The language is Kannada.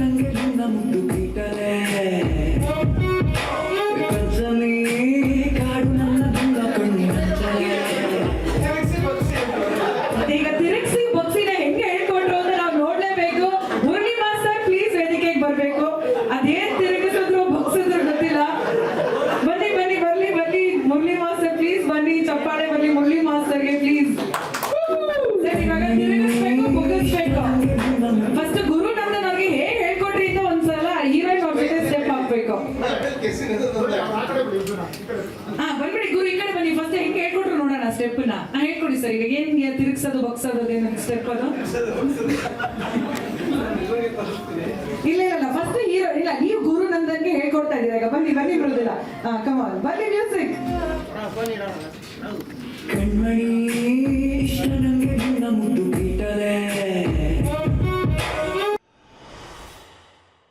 ನಂಗೆ ನಿನ್ನ ಮುದ್ದು ಕಿಟ್ಟಲೆ ಕಜ್ಜಲಿ ಕಾಡು ನನ್ನ ದುಂಡ ಕಣ್ಣಿನಂಚಲೆ. ಈಗ ತಿರುಗಿಸಿ ಬೊಕ್ಸಿನ ಹೆಂಗೆ ಹೇಳ್ಕೊಟ್ರು ಅಂತ ನಾವು ನೋಡ್ಲೇಬೇಕು. ಮುರಳಿ ಮಾಸ್ಟರ್ ಪ್ಲೀಸ್ ವೇದಿಕೆಗೆ ಬರ್ಬೇಕು. ಅದೇನ್ ತಿರುಗಿಸಿದ್ರು ಬೊಕ್ಸಿದ್ರು ಗೊತ್ತಿಲ್ಲ. ಬನ್ನಿ ಬನ್ನಿ ಬರ್ಲಿ ಬನ್ನಿ ಮುರಳಿ ಮಾಸ್ಟರ್ ಪ್ಲೀಸ್ ಬನ್ನಿ. ಚಪ್ಪಾಳೆ ಬರ್ಲಿ ಮುರಳಿ ಮಾಸ್ಟರ್ಗೆ ಪ್ಲೀಸ್. ಸರಿ ಇವಾಗ ತಿರುಗಿಸ್ಬೇಕು ಬೊಗಿಸ್ಬೇಕು. ಫಸ್ಟ್ ಗುರು ನಂದನ್ ಅವ್ರಿಗೆ ಹೇಗೆ ಹೇಳ್ಕೊಟ್ರಿ ಅಂತ ಒಂದ್ಸಲ ಹೀರೋಯಿನ್ ಅವ್ರ ಜೊತೆ ಸ್ಟೆಪ್ ಹಾಕ್ಬೇಕು. ಹಾ ಬಂದ್ಬಿಡಿ ಗುರು ಈ ಕಡೆ ಬನ್ನಿ. ಫಸ್ಟ್ ಹೆಂಗೆ ಹೇಳ್ಕೊಟ್ರು ನೋಡೋಣ ಸ್ಟೆಪ್ ನ. ಹೇಳ್ಕೊಡಿ ಸರ್. ಈಗ ಏನ್ ತಿರುಗಿಸೋದು ಬಗ್ಸೋದು ಅದೇನು ಸ್ಟೆಪ್ ಅದು? ಇಲ್ಲ ಇಲ್ಲ ಫಸ್ಟ್ ಹೀರೋ ಇಲ್ಲ ನೀವು ಗುರು ನಂದನ್ಗೆ ಹೇಳ್ಕೊಡ್ತಾ ಇದ್ದೀರಾ. ಈಗ ಬನ್ನಿ ಬನ್ನಿ ಬಿಡುದಿಲ್ಲ. ಹಾ ಕಮಾಲ್ ಬನ್ನಿ ಮ್ಯೂಸಿಕ್. ಕಣ್ಮಣಿ ಇಷ್ಟ ನಂಗೆ ನಿನ್ನ ಮುದ್ದು